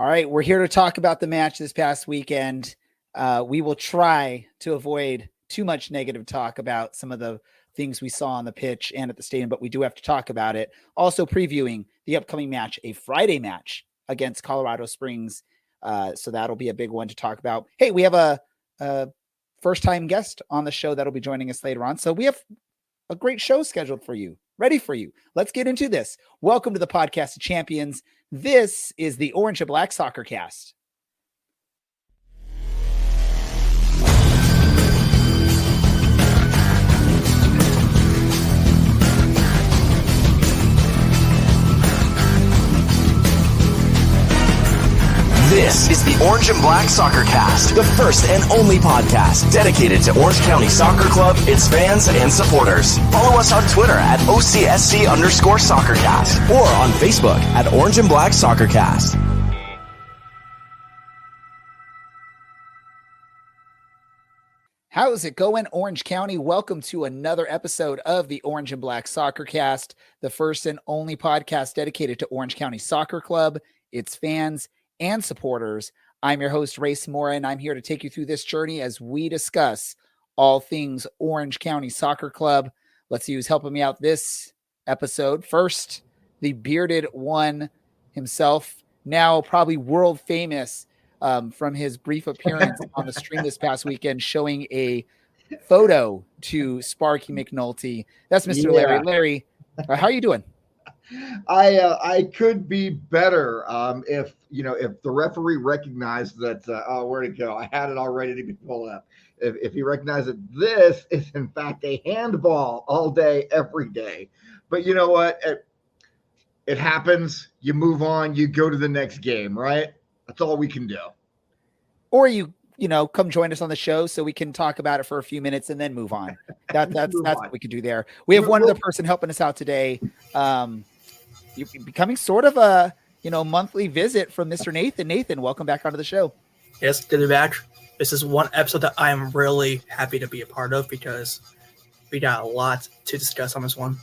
All right, we're here to talk about the match this past weekend. We will try to avoid too much negative talk about some of the things we saw on the pitch and at the stadium, but we do have to talk about it. Also previewing the upcoming match, a Friday match against Colorado Springs. So that'll be a big one to talk about. Hey, we have a first-time guest on the show that'll be joining us later on. So we have a great show scheduled for you, ready for you. Let's get into this. Welcome to the Podcast of Champions. This is the Orange and Black Soccer Cast. This is the Orange and Black Soccer Cast, the first and only podcast dedicated to Orange County Soccer Club, its fans, and supporters. Follow us on Twitter at OCSC_SoccerCast or on Facebook at Orange and Black Soccer Cast. How's it going, Orange County? Welcome to another episode of the Orange and Black Soccer Cast, the first and only podcast dedicated to Orange County Soccer Club, its fans, and supporters. I'm your host, Ray Samora, and I'm here to take you through this journey as we discuss all things Orange County Soccer Club. Let's see who's helping me out this episode. First, the bearded one himself, now probably world famous from his brief appearance on the stream this past weekend, showing a photo to Sparky McNulty. That's Mr. Larry. Larry, how are you doing? I could be better if the referee recognized that. Where'd it go? I had it all ready to be pulled up. If he recognized that this is in fact a handball all day, every day. But you know what? It happens. You move on. You go to the next game, right? That's all we can do. Or you come join us on the show so we can talk about it for a few minutes and then move on. That's what we can do there. We have one other person helping us out today. You're becoming sort of a monthly visit from Mr. Nathan. Nathan, welcome back onto the show. Yes, good to be back. This is one episode that I am really happy to be a part of because we got a lot to discuss on this one.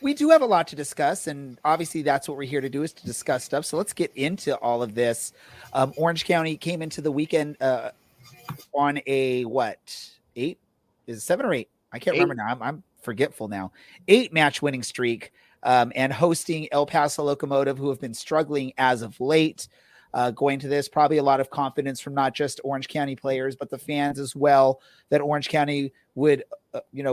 We do have a lot to discuss, and obviously that's what we're here to do, is to discuss stuff. So let's get into all of this. Orange County came into the weekend on a 8? Is it 7 or 8? I can't remember now. I'm forgetful now. 8 match winning streak. And hosting El Paso Locomotive, who have been struggling as of late. Going to this, probably a lot of confidence from not just Orange County players, but the fans as well, that Orange County would,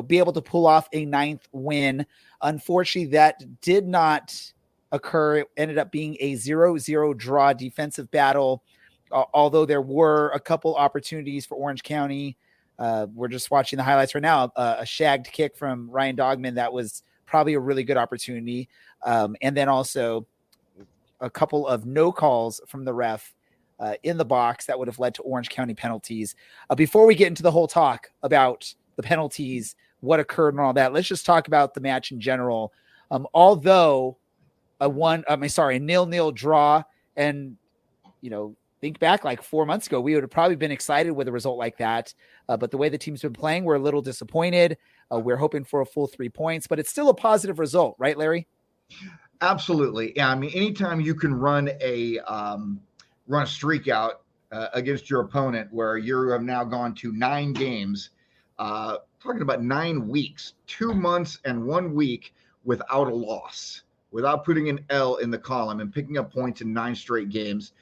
be able to pull off a 9th win. Unfortunately, that did not occur. It ended up being a 0-0 draw defensive battle, although there were a couple opportunities for Orange County. We're just watching the highlights right now. A shagged kick from Ryan Dogman that was probably a really good opportunity. And then also a couple of no calls from the ref in the box that would have led to Orange County penalties. Before we get into the whole talk about the penalties, what occurred and all that, let's just talk about the match in general. Although a 0-0 draw, and, think back like 4 months ago, we would have probably been excited with a result like that. But the way the team's been playing, we're a little disappointed. We're hoping for a full 3 points, but it's still a positive result, right, Larry? Absolutely. Yeah. I mean, anytime you can run a streak out against your opponent where you have now gone to 9 games, talking about 9 weeks, 2 months and 1 week without a loss, without putting an L in the column and picking up points in 9 straight games.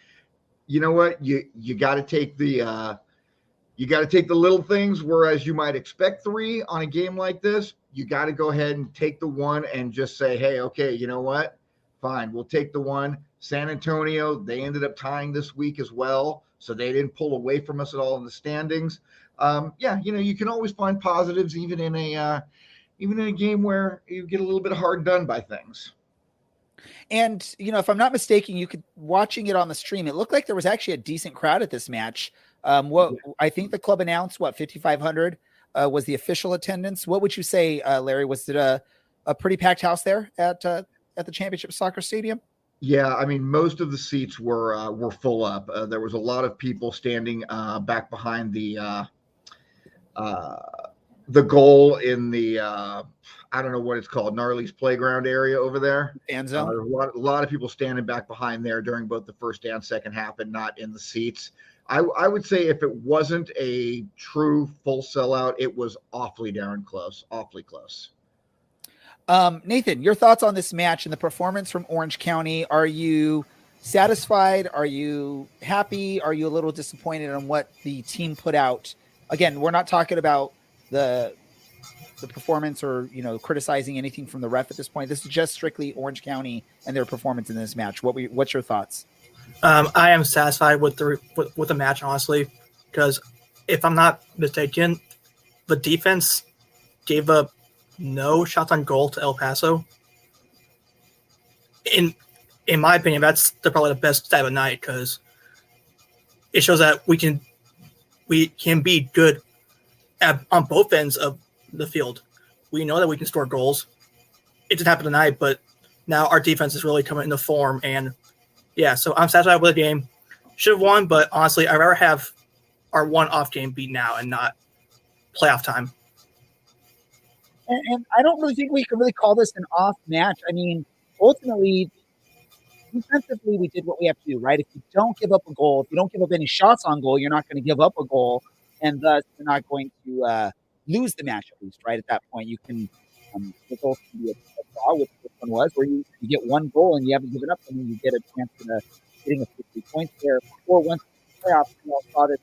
You know what? You got to take the little things, whereas you might expect 3 on a game like this. You got to go ahead and take the 1 and just say, hey, okay, you know what? Fine, we'll take the 1. San Antonio, they ended up tying this week as well, so they didn't pull away from us at all in the standings. You can always find positives even in a game where you get a little bit hard done by things. And, if I'm not mistaken, watching it on the stream, it looked like there was actually a decent crowd at this match. I think the club announced 5,500 was the official attendance. What would you say, Larry? Was it a pretty packed house there at the Championship Soccer Stadium? Yeah, I mean, most of the seats were full up. There was a lot of people standing back behind the the goal in the I don't know what it's called, Gnarly's playground area over there. Fan zone. A lot of people standing back behind there during both the first and second half and not in the seats. I would say if it wasn't a true full sellout, it was awfully close. Nathan, your thoughts on this match and the performance from Orange County? Are you satisfied? Are you happy? Are you a little disappointed on what the team put out? Again, we're not talking about the performance or, criticizing anything from the ref at this point. This is just strictly Orange County and their performance in this match. What's your thoughts? I am satisfied with the match, honestly, because if I'm not mistaken, the defense gave up no shots on goal to El Paso. In my opinion, that's probably the best stat of the night, because it shows that we can be good on both ends of the field. We know that we can score goals. It didn't happen tonight, but now our defense is really coming into form. And yeah, so I'm satisfied with the game. Should have won, but honestly, I'd rather have our one-off game be now and not playoff time. And I don't really think we can really call this an off match. I mean, ultimately, defensively, we did what we have to do, right? If you don't give up a goal, if you don't give up any shots on goal, you're not going to give up a goal, and thus you're not going to lose the match at least, right? At that point, you can the goal can be a draw, which this one was, where you get one goal and you haven't given up, and then you get a chance at getting a 50 points there. Or once the playoffs, we all saw this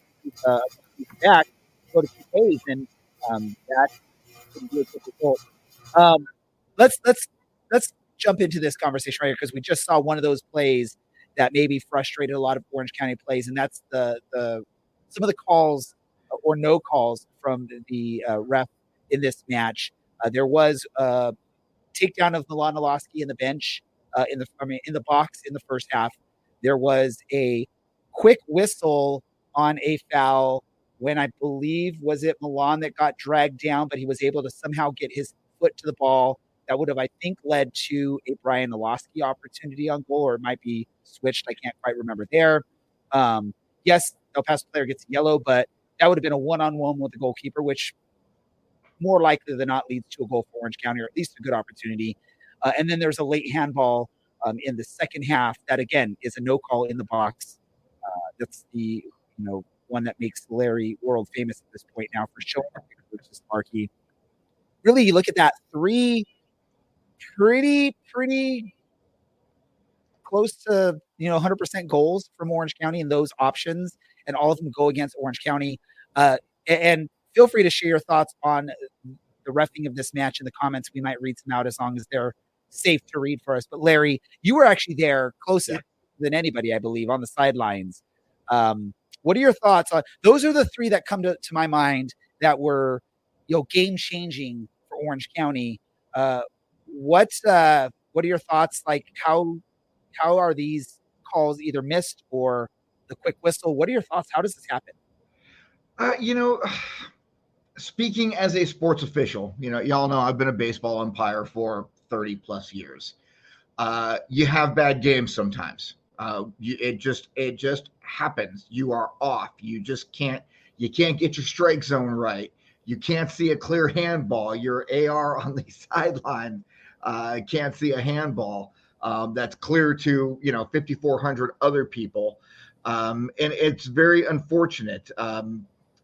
back, go to 2 days, and that can be a good result. Let's jump into this conversation right here, because we just saw one of those plays that maybe frustrated a lot of Orange County plays, and that's the some of the calls or no calls from the ref in this match. There was a takedown of Milan Noloski in the bench in the box in the first half. There was a quick whistle on a foul when I believe was it Milan that got dragged down, but he was able to somehow get his foot to the ball. That would have, I think, led to a Brian Noloski opportunity on goal, or it might be switched. I can't quite remember there. Yes, El Paso player gets yellow, but that would have been a one-on-one with the goalkeeper, which more likely than not leads to a goal for Orange County, or at least a good opportunity. And then there's a late handball in the second half that, again, is a no call in the box. That's the one that makes Larry world famous at this point now for showing versus Sparky. Really, you look at that, 3 pretty close to 100% goals from Orange County in those options, and all of them go against Orange County. And feel free to share your thoughts on the reffing of this match in the comments. We might read some out as long as they're safe to read for us. But Larry, you were actually there closer than anybody, I believe, on the sidelines. What are your thoughts on those? Are the 3 that come to my mind that were game changing for Orange County. What are your thoughts? Like how are these calls either missed or the quick whistle? What are your thoughts? How does this happen? Speaking as a sports official, y'all know I've been a baseball umpire for 30 plus years. You have bad games sometimes. It just happens. You are off. You can't get your strike zone right. You can't see a clear handball. Your AR on the sideline can't see a handball that's clear to 5,400 other people, and it's very unfortunate.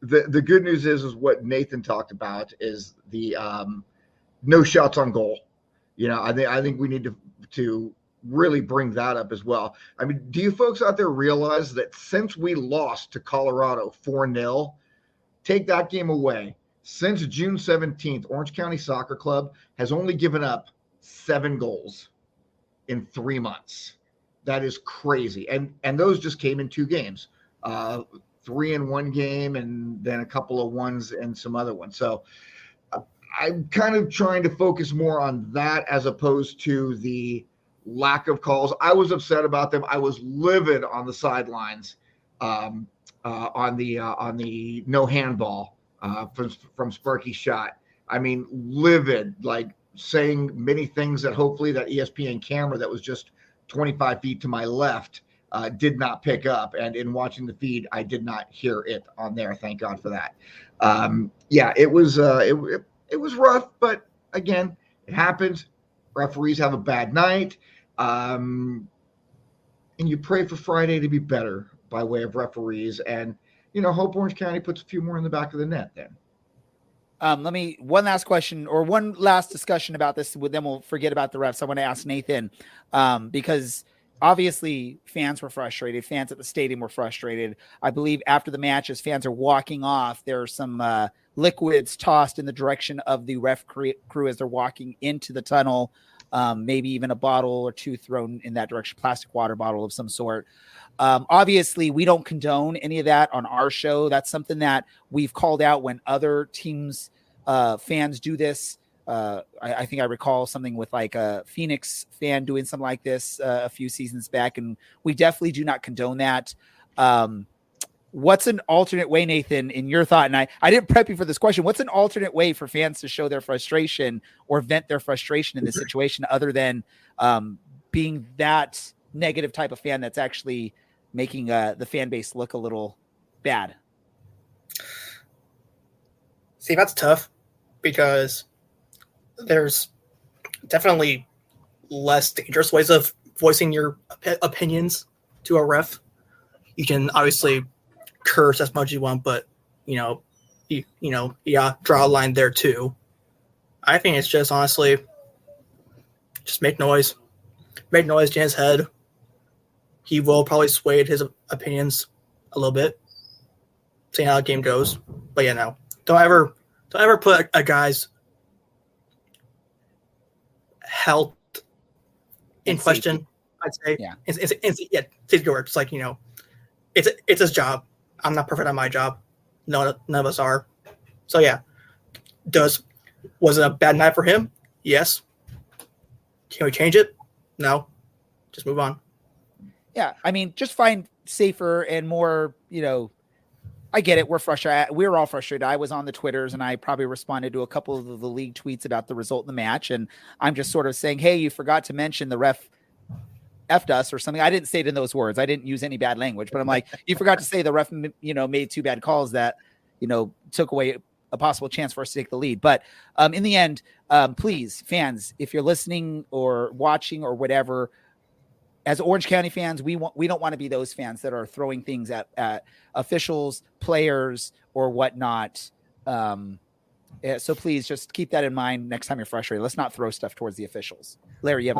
The good news is what Nathan talked about is the no shots on goal. I think we need to really bring that up as well. I mean, do you folks out there realize that since we lost to Colorado 4-0, take that game away, since June 17th, Orange County Soccer Club has only given up 7 goals in 3 months. That is crazy. And those just came in 2 games, 3 in one game, and then a couple of ones and some other ones. So I'm kind of trying to focus more on that as opposed to the lack of calls. I was upset about them. I was livid on the sidelines on the no handball from Sparky's shot. I mean, livid, like saying many things that hopefully that ESPN camera that was just 25 feet to my left did not pick up. And in watching the feed, I did not hear it on there. Thank God for that. Yeah, it was it was rough, but again, it happens. Referees have a bad night, and you pray for Friday to be better by way of referees, and hope Orange County puts a few more in the back of the net. Then, one last question or one last discussion about this. Then we'll forget about the refs. I want to ask Nathan, because obviously fans were frustrated. Fans at the stadium were frustrated. I believe after the match, as fans are walking off, there are some liquids tossed in the direction of the ref crew as they're walking into the tunnel. Maybe even a bottle or two thrown in that direction, plastic water bottle of some sort. Obviously, we don't condone any of that on our show. That's something that we've called out when other teams, fans do this. I think I recall something with like a Phoenix fan doing something like this a few seasons back, and we definitely do not condone that. What's an alternate way, Nathan, in your thought? And I didn't prep you for this question. What's an alternate way for fans to show their frustration or vent their frustration in this situation other than being that negative type of fan that's actually making the fan base look a little bad? See, that's tough because there's definitely less dangerous ways of voicing your opinions to a ref. You can obviously curse as much as you want, but draw a line there too. I think it's just honestly just make noise in his head. He will probably sway his opinions a little bit, seeing how the game goes. But yeah, no, don't ever put a guy's health in question. I'd say, yeah, safety work. It's like it's his job. I'm not perfect on my job. No, none of us are. So yeah, was it a bad night for him? Yes. Can we change it? No. Just move on. Yeah, I mean, just find safer and more, I get it. We're frustrated. We're all frustrated. I was on the Twitters and I probably responded to a couple of the league tweets about the result in the match. And I'm just sort of saying, hey, you forgot to mention the ref effed us or something. I didn't say it in those words. I didn't use any bad language, but I'm like, you forgot to say the ref, made two bad calls that, took away a possible chance for us to take the lead. But in the end, please, fans, if you're listening or watching or whatever, as Orange County fans, we don't want to be those fans that are throwing things at officials, players, or whatnot. So please just keep that in mind next time you're frustrated. Let's not throw stuff towards the officials. Larry, you have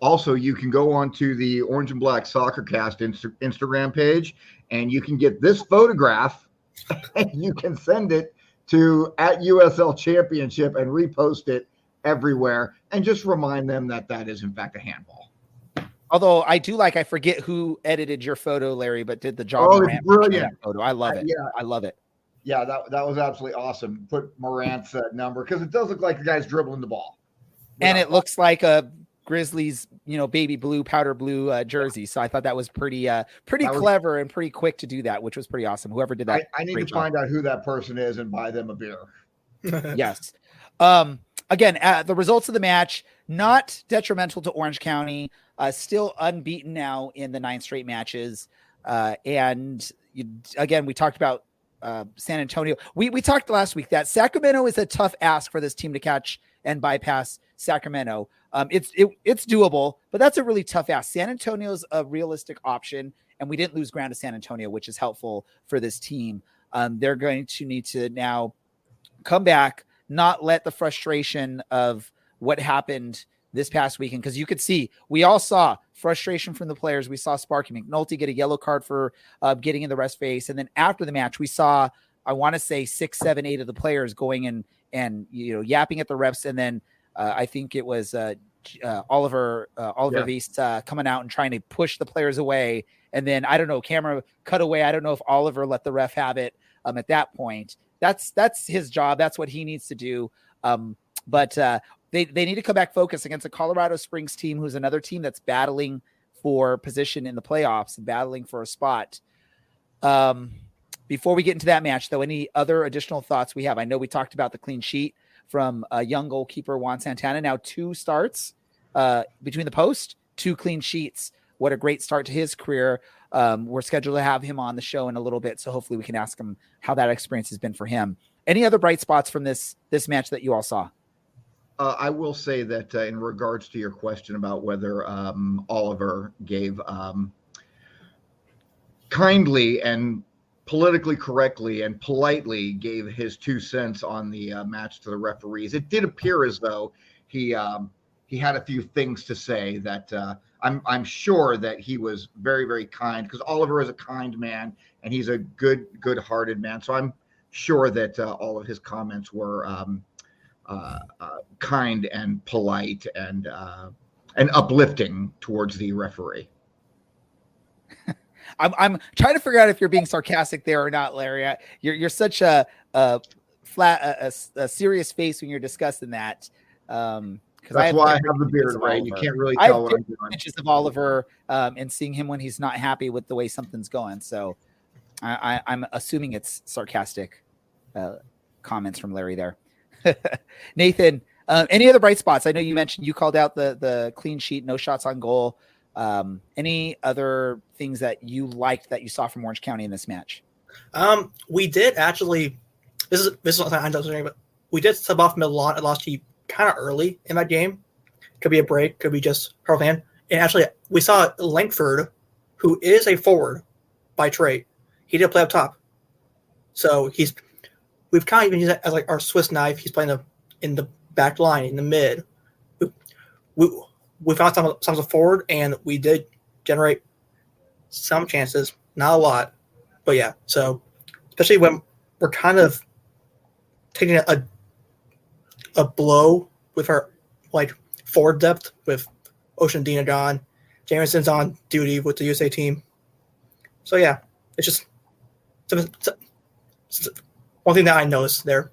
also you can go on to the Orange and Black Soccer Cast Instagram page, and you can get this photograph, and you can send it to @USL Championship and repost it everywhere, and just remind them that is in fact a handball. Although I forget who edited your photo, Larry, but did the job. Oh, it's brilliant photo. I love it. Yeah, I love it. Yeah, that was absolutely awesome. Put Morant's number because it does look like the guy's dribbling the ball, and it looks like a Grizzlies, baby blue, powder blue jersey. So I thought that was pretty clever and pretty quick to do that, which was pretty awesome. Whoever did that, I need to find out who that person is and buy them a beer. Yes. Again, the results of the match, not detrimental to Orange County, still unbeaten now in the 9 straight matches. And again, we talked about San Antonio. We talked last week that Sacramento is a tough ask for this team to catch and bypass Sacramento. It's doable, but that's a really tough ask. San Antonio's a realistic option, and we didn't lose ground to San Antonio, which is helpful for this team. They're going to need to now come back, not let the frustration of what happened this past weekend, because you could see, we all saw frustration from the players. We saw Sparky McNulty get a yellow card for getting in the rest face. And then after the match, we saw, I want to say 6, 7, 8 of the players going and yapping at the refs. And then I think it was Oliver Wiest coming out and trying to push the players away. And then, I don't know, camera cut away. I don't know if Oliver let the ref have it at that point. That's his job. That's what he needs to do. But they need to come back focused against a Colorado Springs team, who's another team that's battling for position in the playoffs and battling for a spot. Before we get into that match, though, any other additional thoughts we have? I know we talked about the clean sheet from a young goalkeeper, Juan Santana. Now 2 starts between the post, 2 clean sheets. What a great start to his career. We're scheduled to have him on the show in a little bit, so hopefully we can ask him how that experience has been for him. Any other bright spots from this match that you all saw? I will say that in regards to your question about whether Oliver gave kindly and politically correctly and politely gave his 2 cents on the match to the referees, it did appear as though he had a few things to say that I'm sure that he was very, very kind, because Oliver is a kind man and he's a good-hearted man. So I'm sure that all of his comments were kind and polite and uplifting towards the referee. I'm trying to figure out if you're being sarcastic there or not, Larry. You're such a serious face when you're discussing that. That's why I have the beard, right? You can't really tell what I'm doing. Pictures of Oliver and seeing him when he's not happy with the way something's going. So I'm assuming it's sarcastic comments from Larry there. Nathan, any other bright spots? I know you mentioned you called out the clean sheet, no shots on goal. Any other things that you liked that you saw from Orange County in this match? We did actually. This is not I'm saying, but we did sub off Milan and lost to kind of early in that game. Could be a break, could be just her fan. And actually, we saw Langford, who is a forward by trade. He did play up top, so we've kind of even used that as like our Swiss knife. He's playing in the back line in the mid. We found some as a forward, and we did generate some chances, not a lot, but yeah. So especially when we're kind of taking a blow with our like forward depth with Ocean Dina gone, Jameson's on duty with the USA team. So yeah, it's just one thing that I noticed there.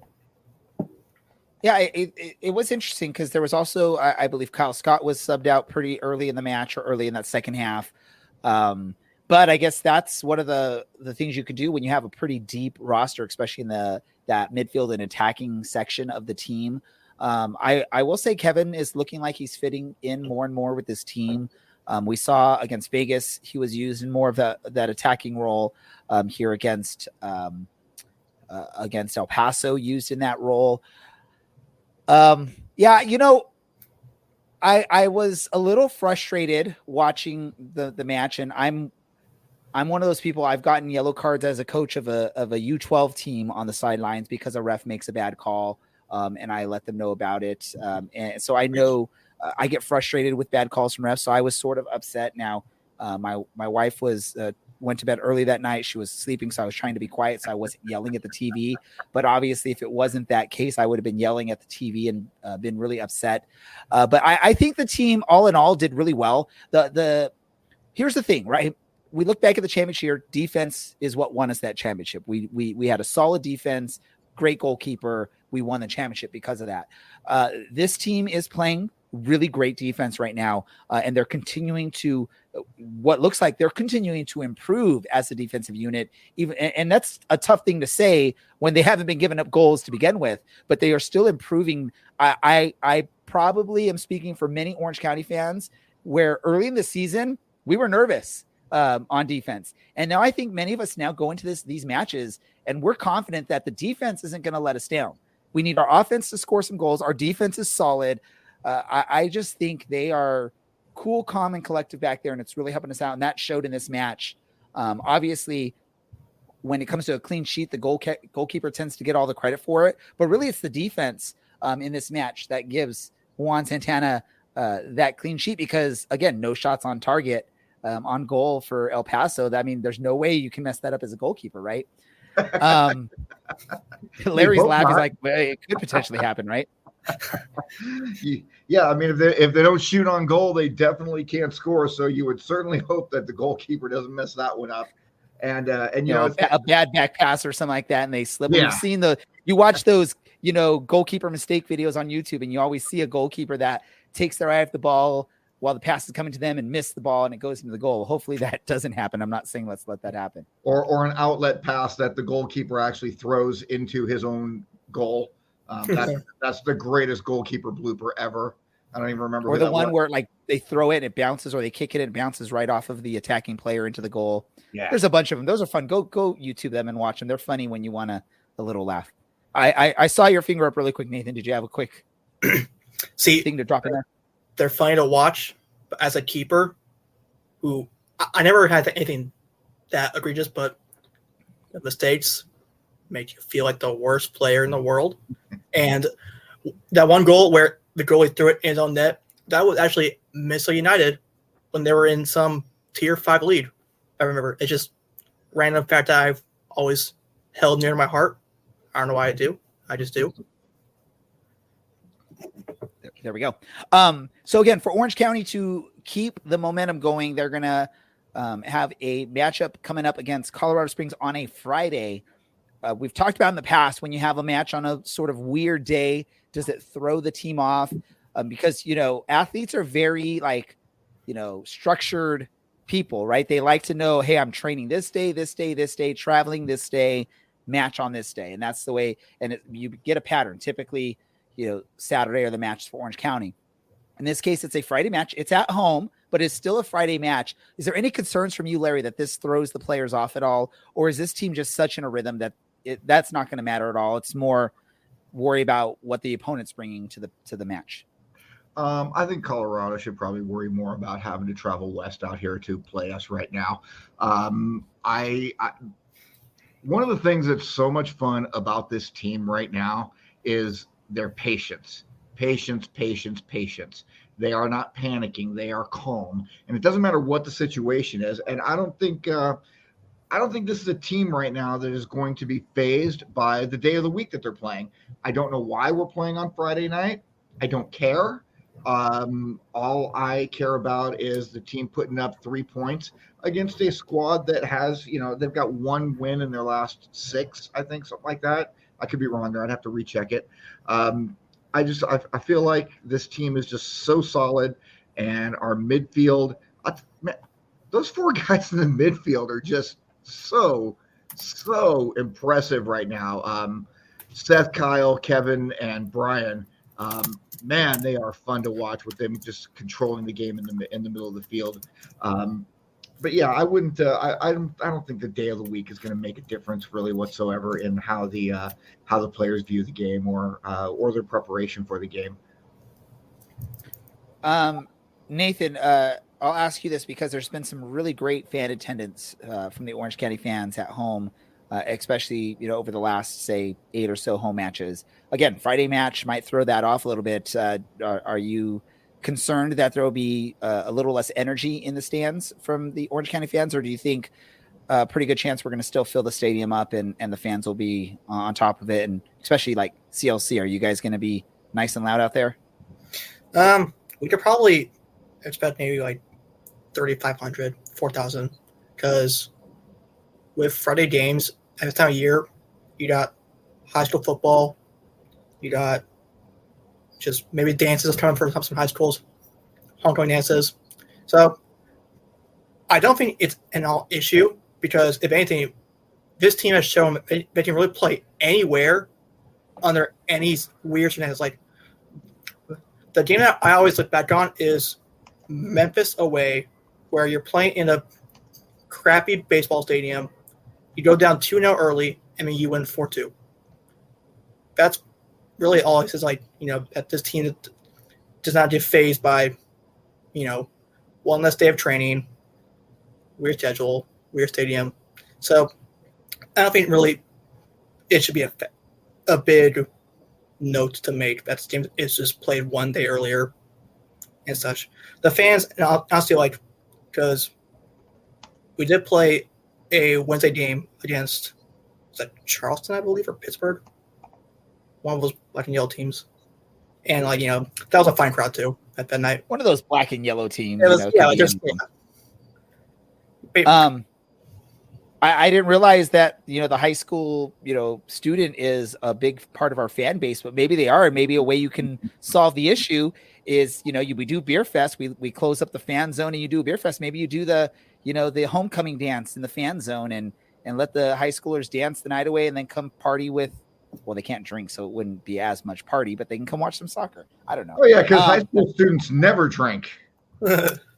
Yeah, it was interesting because there was also, I believe Kyle Scott was subbed out pretty early in the match or early in that second half. But I guess that's one of the things you could do when you have a pretty deep roster, especially in that midfield and attacking section of the team. I will say Kevin is looking like he's fitting in more and more with this team. We saw against Vegas, he was used in more of that attacking role here against El Paso, used in that role. Yeah, I was a little frustrated watching the match, and I'm one of those people. I've gotten yellow cards as a coach of a U12 team on the sidelines because a ref makes a bad call, and I let them know about it. And so I know I get frustrated with bad calls from refs. So I was sort of upset. Now, my wife went to bed early that night. She was sleeping, so I was trying to be quiet, so I wasn't yelling at the TV. But obviously, if it wasn't that case, I would have been yelling at the TV and been really upset. But I think the team, all in all, did really well. Here's the thing, right? We look back at the championship year. Defense is what won us that championship. We had a solid defense, great goalkeeper. We won the championship because of that. This team is playing really great defense right now, and they're continuing to improve as a defensive unit. And that's a tough thing to say when they haven't been giving up goals to begin with, but they are still improving. I probably am speaking for many Orange County fans where early in the season we were nervous on defense, and now I think many of us now go into these matches and we're confident that the defense isn't going to let us down. We need our offense to score some goals. Our defense is solid. I just think they are cool, calm, and collective back there, and it's really helping us out. And that showed in this match. Obviously, when it comes to a clean sheet, the goalkeeper tends to get all the credit for it. But really, it's the defense in this match that gives Juan Santana that clean sheet because, again, no shots on target on goal for El Paso. I mean, there's no way you can mess that up as a goalkeeper, right? Larry's laughing. He's like, well, it could potentially happen, right? Yeah, I mean, if they don't shoot on goal, they definitely can't score. So you would certainly hope that the goalkeeper doesn't mess that one up. And you know, a bad back pass or something like that, and they slip. Yeah. You've seen you watch those, goalkeeper mistake videos on YouTube, and you always see a goalkeeper that takes their eye off the ball while the pass is coming to them and miss the ball and it goes into the goal. Hopefully that doesn't happen. I'm not saying let's let that happen. Or an outlet pass that the goalkeeper actually throws into his own goal. That's the greatest goalkeeper blooper ever. I don't even remember. Or the one where like they throw it and it bounces, or they kick it and it bounces right off of the attacking player into the goal. Yeah. There's a bunch of them. Those are fun. Go YouTube them and watch them. They're funny when you want a little laugh. I saw your finger up really quick, Nathan. Did you have a quick thing to drop in there? They're funny to watch, but as a keeper, who I never had anything that egregious, but the mistakes make you feel like the worst player in the world. And that one goal where the goalie threw it in his own net, that was actually Minnesota United when they were in some tier 5 lead. I remember. It's just random fact that I've always held near to my heart. I don't know why I do. I just do. There we go. So again, for Orange County to keep the momentum going, they're going to have a matchup coming up against Colorado Springs on a Friday. We've talked about in the past, when you have a match on a sort of weird day, does it throw the team off? Because, athletes are very structured people, right? They like to know, hey, I'm training this day, traveling this day, match on this day. And that's the way, and you get a pattern. Typically, Saturday are the matches for Orange County. In this case, it's a Friday match. It's at home, but it's still a Friday match. Is there any concerns from you, Larry, that this throws the players off at all? Or is this team just such in a rhythm that that's not going to matter at all? It's more worry about what the opponent's bringing to the match. I think Colorado should probably worry more about having to travel west out here to play us right now. One of the things that's so much fun about this team right now is their patience. Patience. They are not panicking. They are calm. And it doesn't matter what the situation is. And I don't think this is a team right now that is going to be fazed by the day of the week that they're playing. I don't know why we're playing on Friday night. I don't care. All I care about is the team putting up 3 points against a squad that has, they've got 1 win in their last 6, I think, something like that. I could be wrong there. I'd have to recheck it. I feel like this team is just so solid, and our midfield, those 4 guys in the midfield are just so impressive right now. Seth, Kyle, Kevin, and Brian. Man, they are fun to watch with them just controlling the game in the middle of the field. But yeah, I wouldn't. I don't think the day of the week is going to make a difference really whatsoever in how the players view the game or their preparation for the game. Nathan, I'll ask you this because there's been some really great fan attendance from the Orange County fans at home, especially over the last, say, 8 or so home matches. Again, Friday match might throw that off a little bit. Are you concerned that there will be a little less energy in the stands from the Orange County fans, or do you think a pretty good chance we're going to still fill the stadium up and the fans will be on top of it? And especially like CLC, are you guys going to be nice and loud out there? We could probably expect maybe like 3,500, 4,000, because with Friday games at this time of year, you got high school football, you got just maybe dances coming from some high schools, homecoming dances. So I don't think it's an all issue, because if anything, this team has shown they can really play anywhere under any weird shenanigans. Like the game that I always look back on is Memphis away, where you're playing in a crappy baseball stadium. You go down 2-0 early, and then you win 4-2. That's really all it says, that this team does not get phased by, one less day of training, weird schedule, weird stadium. So I don't think really it should be a big note to make that this team is just played 1 day earlier and such. The fans, and honestly, because we did play a Wednesday game against, was that Charleston, I believe, or Pittsburgh? One of those black and yellow teams. And, that was a fine crowd, too, at that night. One of those black and yellow teams. I didn't realize that, the high school, student is a big part of our fan base, but maybe they are. And maybe a way you can solve the issue is, we do Beer Fest. We close up the fan zone and you do a Beer Fest. Maybe you do the homecoming dance in the fan zone and let the high schoolers dance the night away and then come party with, well, they can't drink, so it wouldn't be as much party, but they can come watch some soccer. I don't know. Oh yeah, because high school students never drink.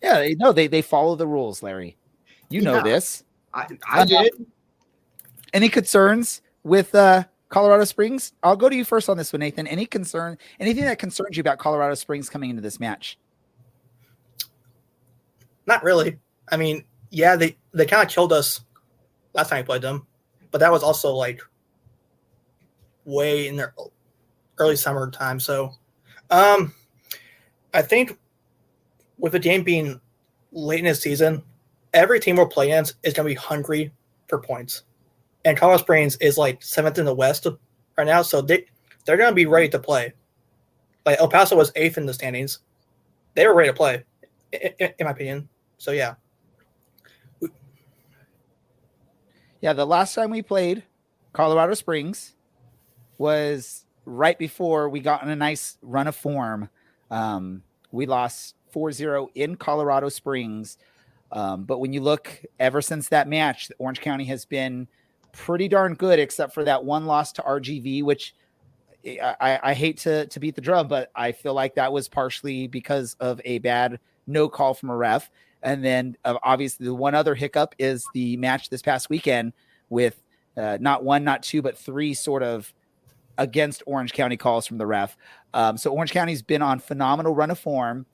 Yeah, they follow the rules, Larry. You know this. I did. Any concerns with Colorado Springs. I'll go to you first on this one, Nathan. Anything that concerns you about Colorado Springs coming into this match? Not really. I mean, yeah, they kind of killed us last time we played them, but that was also like way in their early summer time. So, I think with the game being late in the season, every team we're playing is going to be hungry for points. And Colorado Springs is like 7th in the West right now, so they're going to be ready to play. Like El Paso was 8th in the standings. They were ready to play, in my opinion. So, yeah. Yeah, the last time we played Colorado Springs was right before we got in a nice run of form. We lost 4-0 in Colorado Springs. But when you look, ever since that match, Orange County has been pretty darn good, except for that one loss to RGV, which I hate to beat the drum, but I feel like that was partially because of a bad no call from a ref. And then obviously the one other hiccup is the match this past weekend with not one, not two, but three sort of against Orange County calls from the ref. So Orange County's been on phenomenal run of form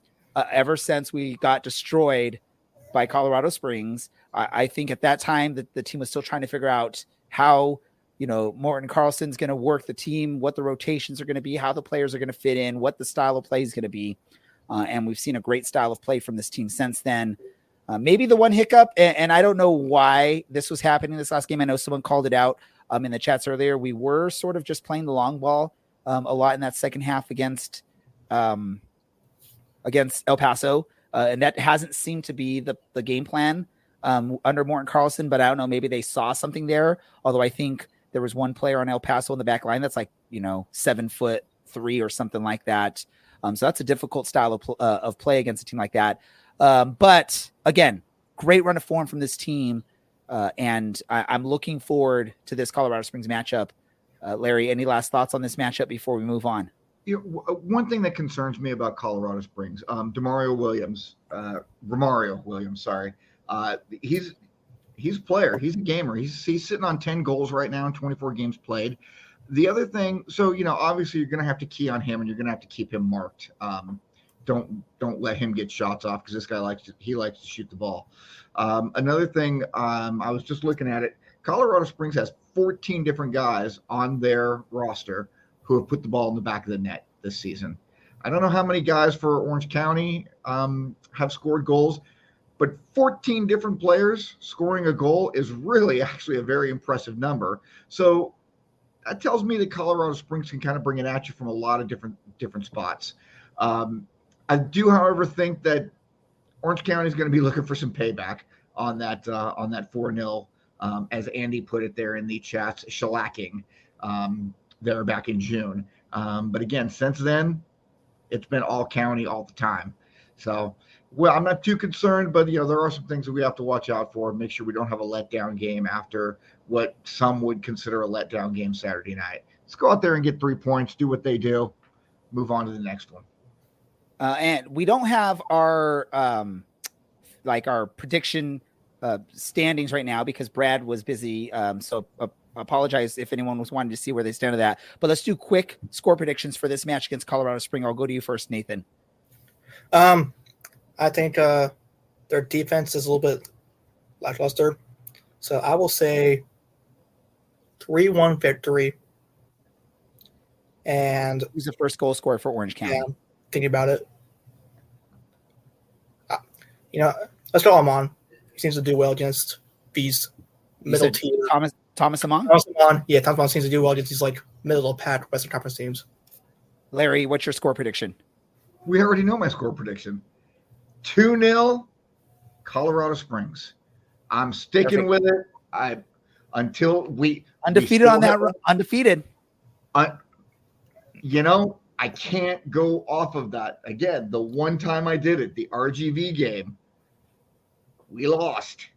ever since we got destroyed by Colorado Springs. I think at that time that the team was still trying to figure out how, Morton Carlson's going to work the team, what the rotations are going to be, how the players are going to fit in, what the style of play is going to be. And we've seen a great style of play from this team since then. Maybe the one hiccup, and I don't know why this was happening this last game. I know someone called it out in the chats earlier. We were sort of just playing the long ball a lot in that second half against El Paso. And that hasn't seemed to be the game plan under Morton Carlson, but I don't know, maybe they saw something there. Although I think there was one player on El Paso in the back line that's like, 7'3" or something like that. So that's a difficult style of play against a team like that. But again, great run of form from this team. And I'm looking forward to this Colorado Springs matchup. Larry, any last thoughts on this matchup before we move on? One thing that concerns me about Colorado Springs, Romario Williams, sorry. He's a player. He's a gamer. He's sitting on 10 goals right now in 24 games played. The other thing, so, obviously you're going to have to key on him and you're going to have to keep him marked. Don't let him get shots off because this guy likes to shoot the ball. Another thing, I was just looking at it. Colorado Springs has 14 different guys on their roster who have put the ball in the back of the net this season. I don't know how many guys for Orange County have scored goals, but 14 different players scoring a goal is really actually a very impressive number. So that tells me that Colorado Springs can kind of bring it at you from a lot of different spots. I do, however, think that Orange County is going to be looking for some payback on that 4-0, as Andy put it there in the chats, shellacking there back in June. But again, since then, it's been all county all the time. So, I'm not too concerned, but there are some things that we have to watch out for. Make sure we don't have a letdown game after what some would consider a letdown game Saturday night. Let's go out there and get 3 points, do what they do, move on to the next one. And we don't have our our prediction standings right now because Brad was busy. So apologize if anyone was wanting to see where they stand to that. But let's do quick score predictions for this match against Colorado Springs. I'll go to you first, Nathan. I think their defense is a little bit lackluster. So I will say 3-1 victory. And who's the first goal scorer for Orange County? Yeah, thinking about it. Let's go Amon. He seems to do well against these middle tier. Thomas Amon? Yeah, Thomas Amon seems to do well against these middle of the pack Western Conference teams. Larry, what's your score prediction? We already know my score prediction. 2-0 Colorado Springs. I'm sticking with it. Until we undefeated on that run. Undefeated. I can't go off of that. Again, the one time I did it, the RGV game, we lost.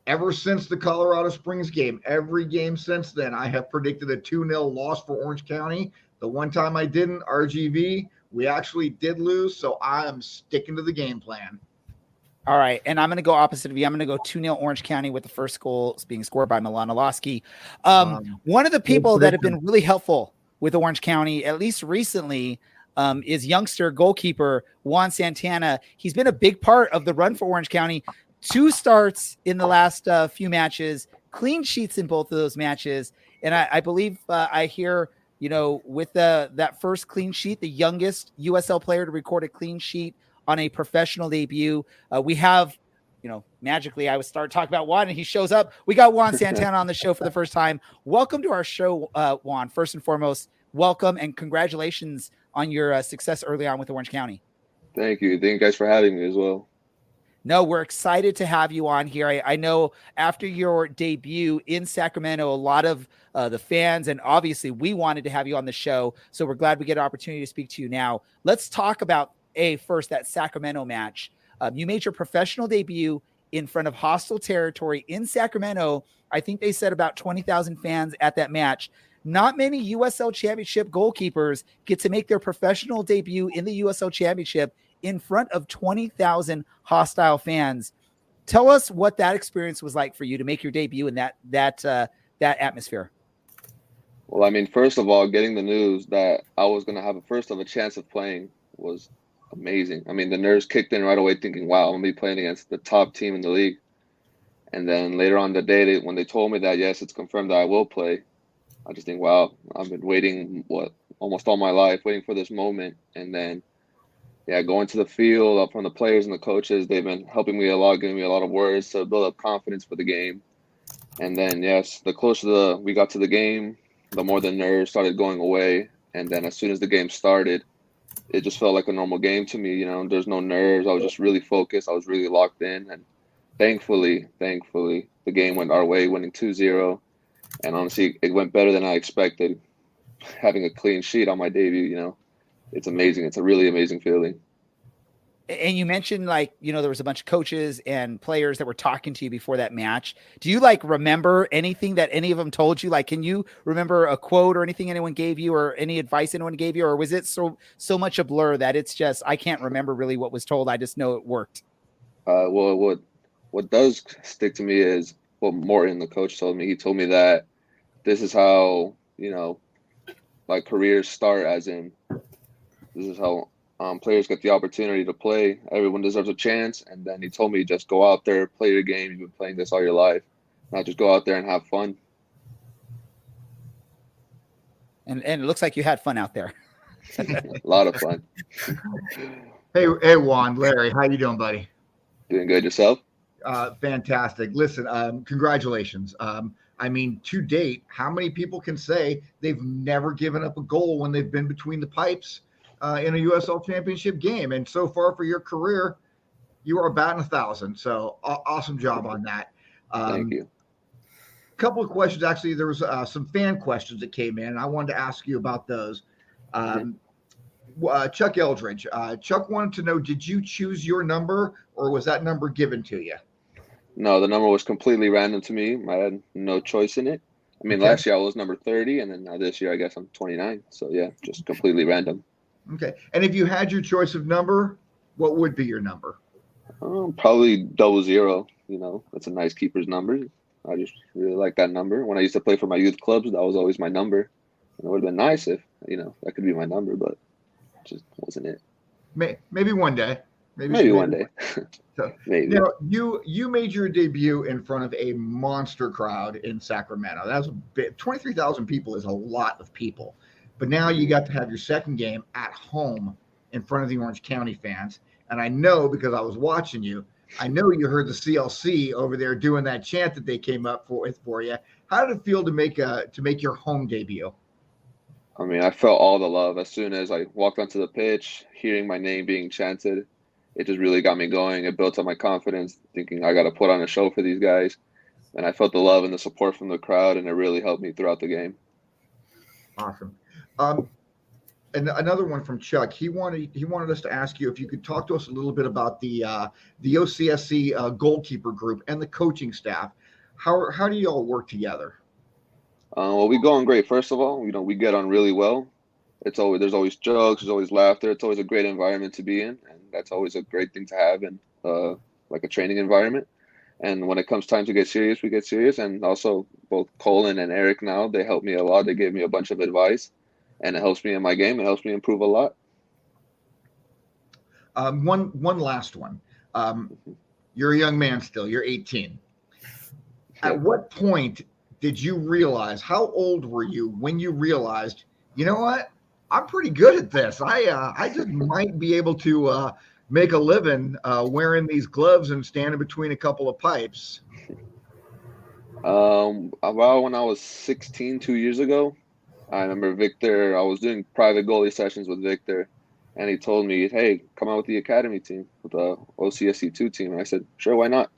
Ever since the Colorado Springs game, every game since then, I have predicted a 2-0 loss for Orange County. The one time I didn't, RGV, we actually did lose, so I am sticking to the game plan. All right, and I'm going to go opposite of you. I'm going to go 2-0 Orange County with the first goal being scored by Milana Losky. One of the people that have been really helpful with Orange County, at least recently, is youngster goalkeeper Juan Santana. He's been a big part of the run for Orange County. 2 starts in the last few matches, clean sheets in both of those matches. And I believe I hear, with that first clean sheet, the youngest USL player to record a clean sheet on a professional debut. We have, magically, I would start talking about Juan and he shows up. We got Juan Santana on the show for the first time. Welcome to our show, Juan. First and foremost, welcome and congratulations on your success early on with Orange County. Thank you. Thank you guys for having me as well. No, we're excited to have you on here. I know after your debut in Sacramento, a lot of the fans, and obviously we wanted to have you on the show. So we're glad we get an opportunity to speak to you now. Let's talk about first that Sacramento match. You made your professional debut in front of hostile territory in Sacramento. I think they said about 20,000 fans at that match. Not many USL Championship goalkeepers get to make their professional debut in the USL Championship in front of 20,000 hostile fans. Tell us what that experience was like for you to make your debut in that atmosphere. Well, I mean, first of all, getting the news that I was going to have a chance of playing was amazing. I mean, the nerves kicked in right away thinking, wow, I'm going to be playing against the top team in the league. And then later on the day, when they told me that, yes, it's confirmed that I will play, I just think, wow, I've been waiting, almost all my life, waiting for this moment. And then, going to the field, up from the players and the coaches, they've been helping me a lot, giving me a lot of words to build up confidence for the game. And then, yes, the closer we got to the game, the more the nerves started going away. And then as soon as the game started, it just felt like a normal game to me. There's no nerves. I was just really focused. I was really locked in. And thankfully, the game went our way, winning 2-0. And honestly, it went better than I expected. Having a clean sheet on my debut, it's amazing. It's a really amazing feeling. And you mentioned there was a bunch of coaches and players that were talking to you before that match. Do you remember anything that any of them told you? Can you remember a quote or anything anyone gave you or any advice anyone gave you? Or was it so much a blur that it's just, I can't remember really what was told. I just know it worked. Well, what does stick to me is what Morton, the coach, told me. He told me that this is how, careers start, as in this is how players get the opportunity to play. Everyone deserves a chance. And then he told me, just go out there, play your game. You've been playing this all your life. Not just go out there and have fun. And it looks like you had fun out there. A lot of fun. Hey, Juan, Larry, how you doing, buddy? Doing good. Yourself? Fantastic. Listen, congratulations. To date, how many people can say they've never given up a goal when they've been between the pipes in a USL Championship game? And so far for your career, you are batting 1,000. So awesome job on that. Thank you. A couple of questions. Actually, there was some fan questions that came in, and I wanted to ask you about those. Chuck Eldridge. Chuck wanted to know, did you choose your number or was that number given to you? No, the number was completely random to me. I had no choice in it. I mean, last year I was number 30, and then now this year I guess I'm 29. So, just completely random. Okay. And if you had your choice of number, what would be your number? Probably 00. That's a nice keeper's number. I just really like that number. When I used to play for my youth clubs, that was always my number. And it would have been nice if, that could be my number, but it just wasn't it. Maybe one day. Maybe one day. So, Maybe. You made your debut in front of a monster crowd in Sacramento. That was a bit. 23,000 people is a lot of people. But now you got to have your second game at home in front of the Orange County fans. And I know, because I was watching you, I know you heard the CLC over there doing that chant that they came up for you. How did it feel to make your home debut? I mean, I felt all the love as soon as I walked onto the pitch, hearing my name being chanted. It just really got me going. It built up my confidence, thinking I got to put on a show for these guys. And I felt the love and the support from the crowd, and it really helped me throughout the game. Awesome. And another one from Chuck. He wanted us to ask you if you could talk to us a little bit about the OCSC goalkeeper group and the coaching staff. How do you all work together? Well, we go on great. First of all, we get on really well. There's always jokes, there's always laughter. It's always a great environment to be in, and that's always a great thing to have in like a training environment. And when it comes time to get serious, we get serious. And also both Colin and Eric now, they help me a lot. They gave me a bunch of advice, and it helps me in my game. It helps me improve a lot. One last one. You're a young man still. You're 18. At what point did you realize, how old were you when you realized, you know what, I'm pretty good at this. I just might be able to make a living wearing these gloves and standing between a couple of pipes? About when I was 16, 2 years ago, I remember Victor, I was doing private goalie sessions with Victor, and he told me, hey, come out with the academy team, with the OCSC 2 team. And I said, sure, why not?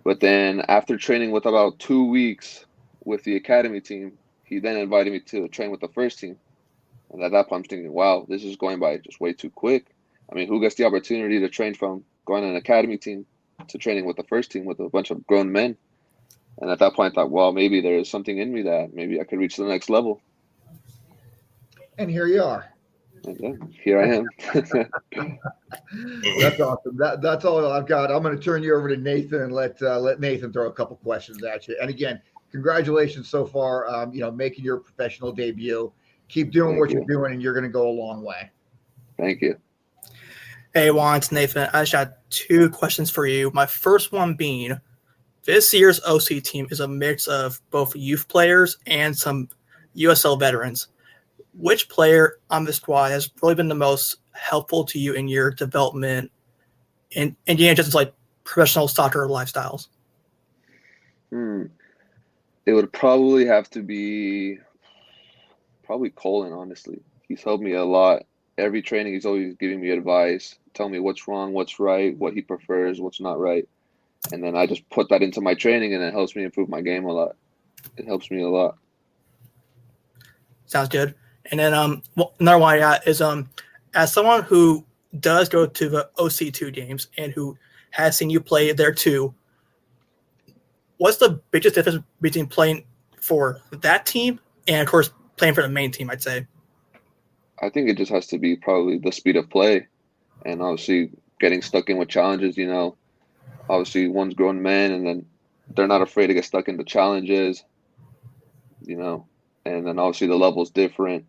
But then after training with about 2 weeks with the academy team, he then invited me to train with the first team. And at that point, I'm thinking, wow, this is going by just way too quick. I mean, who gets the opportunity to train from going to an academy team to training with the first team with a bunch of grown men? And at that point, I thought, well, maybe there's something in me that maybe I could reach the next level. And here you are. And yeah, here I am. That's awesome. That's all I've got. I'm going to turn you over to Nathan and let Nathan throw a couple questions at you. And again, congratulations so far. Making your professional debut. Keep doing what you're doing, and you're going to go a long way. Thank you. Hey, Juan, it's Nathan. I just got 2 questions for you. My first one being, this year's OC team is a mix of both youth players and some USL veterans. Which player on the squad has really been the most helpful to you in your development in Indiana Justice, like professional soccer lifestyles? It would probably have to be Colin, honestly. He's helped me a lot. Every training, he's always giving me advice, telling me what's wrong, what's right, what he prefers, what's not right. And then I just put that into my training, and it helps me improve my game a lot. It helps me a lot. Sounds good. And then another one I got is as someone who does go to the OC2 games and who has seen you play there too, what's the biggest difference between playing for that team and, of course, playing for the main team, I'd say? I think it just has to be probably the speed of play, and obviously getting stuck in with challenges. Obviously one's grown men, and then they're not afraid to get stuck into challenges, and then obviously the level's different,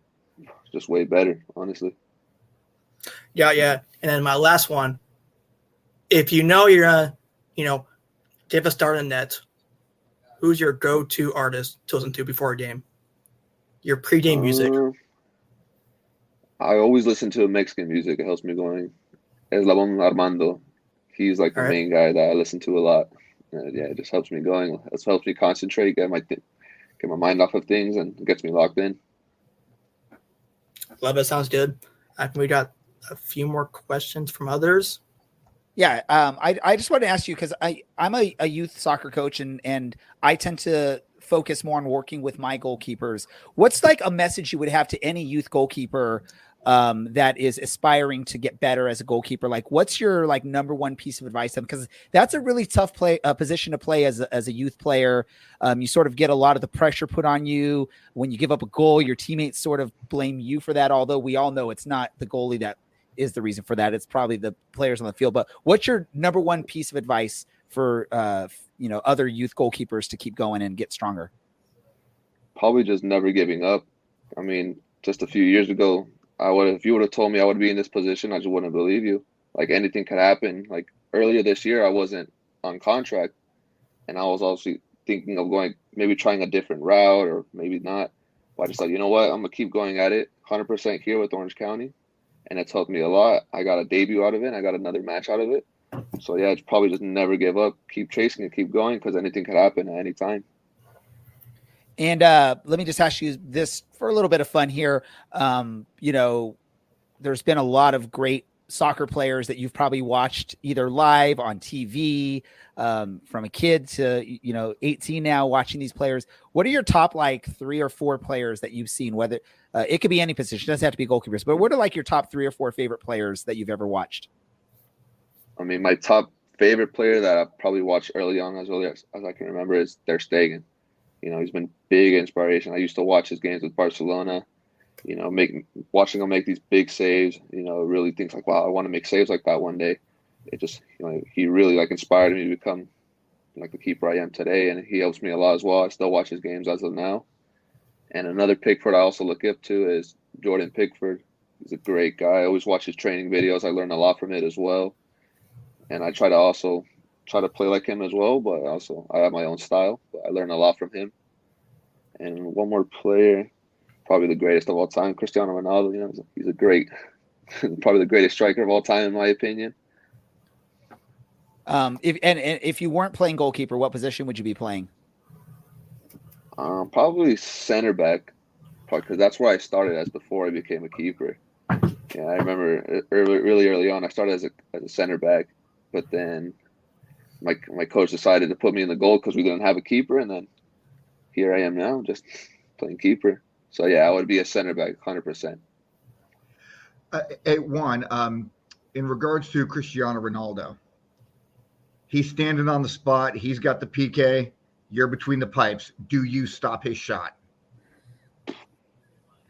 just way better, honestly. Yeah. And then my last one, if you're gonna, get a start in net, who's your go-to artist to listen to before a game? Your pre-game music. I always listen to Mexican music. It helps me going. Eslabon Armando. He's like the main guy that I listen to a lot. It just helps me going. It helps me concentrate, get my mind off of things, and gets me locked in. Love it. Sounds good. I think we got a few more questions from others. Yeah, I just want to ask you, because I'm a youth soccer coach, and I tend to focus more on working with my goalkeepers. What's like a message you would have to any youth goalkeeper that is aspiring to get better as a goalkeeper? Like, what's your number one piece of advice to them? Because that's a really tough position to play as a youth player. You sort of get a lot of the pressure put on you. When you give up a goal, your teammates sort of blame you for that, although we all know it's not the goalie that is the reason for that. It's probably the players on the field. But what's your number one piece of advice for other youth goalkeepers to keep going and get stronger? Probably just never giving up. I mean, just a few years ago, if you would have told me I would be in this position, I just wouldn't believe you. Like, anything could happen. Like, earlier this year, I wasn't on contract, and I was also thinking of maybe trying a different route, or maybe not. But I just thought, you know what, I'm gonna keep going at it. 100% here with Orange County, and it's helped me a lot. I got a debut out of it. I got another match out of it. So yeah, it's probably just never give up, keep chasing and keep going, because anything could happen at any time. And let me just ask you this for a little bit of fun here. There's been a lot of great soccer players that you've probably watched either live on TV, from a kid to 18 now, watching these players. What are your top 3 or 4 players that you've seen? Whether it could be any position, it doesn't have to be goalkeepers, but what are your top 3 or 4 favorite players that you've ever watched? I mean, my top favorite player that I probably watched early on, as early as I can remember, is Ter Stegen. He's been big inspiration. I used to watch his games with Barcelona, watching him make these big saves, really thinks wow, I want to make saves like that one day. it just, he really like inspired me to become like the keeper I am today, and he helps me a lot as well. I still watch his games as of now. And another Pickford I also look up to is Jordan Pickford. He's a great guy. I always watch his training videos. I learn a lot from it as well. And I try to play like him as well, but also I have my own style. But I learn a lot from him. And one more player, probably the greatest of all time, Cristiano Ronaldo. He's a great, probably the greatest striker of all time in my opinion. If you weren't playing goalkeeper, what position would you be playing? Probably center back, because that's where I started as before I became a keeper. Yeah, I remember really early on, I started as a center back, but then my coach decided to put me in the goal because we didn't have a keeper, and then here I am now, just playing keeper. So yeah, I would be a center back, 100%. Hey, Juan, in regards to Cristiano Ronaldo, he's standing on the spot. He's got the PK. You're between the pipes. Do you stop his shot?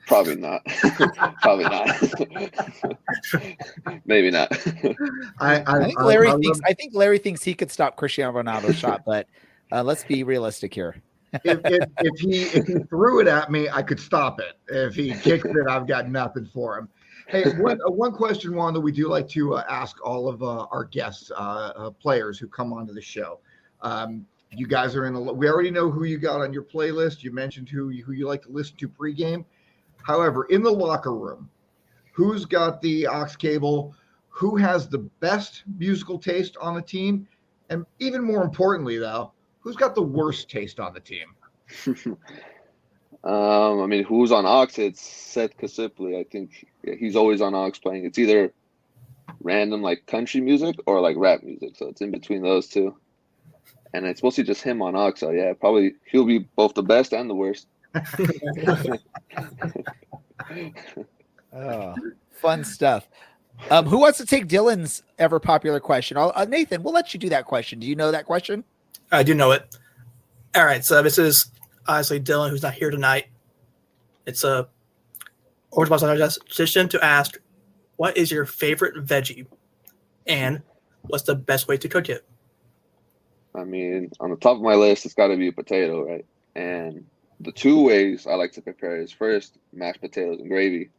Probably not. Probably not. Maybe not. I think Larry thinks he could stop Cristiano Ronaldo's shot, but let's be realistic here. if he threw it at me, I could stop it. If he kicked it, I've got nothing for him. Hey, one question, Juan, that we do like to ask all of our guests, players who come onto the show. You guys are we already know who you got on your playlist. You mentioned who you like to listen to pregame. However, in the locker room, who's got the aux cable? Who has the best musical taste on the team? And even more importantly, though, who's got the worst taste on the team? Who's on aux? It's Seth Kasipli. I think he's always on aux playing. It's either random like country music or like rap music. So it's in between those two. And it's mostly just him on aux. So yeah, probably he'll be both the best and the worst. Oh, fun stuff. Who wants to take Dylan's ever popular question? Nathan, we'll let you do that question. Do you know that question? I do know it. All right, so this is obviously Dylan, who's not here tonight. It's a Orange Box decision to ask, what is your favorite veggie, and what's the best way to cook it? On the top of my list, it's got to be a potato, right? And the two ways I like to prepare is first mashed potatoes and gravy.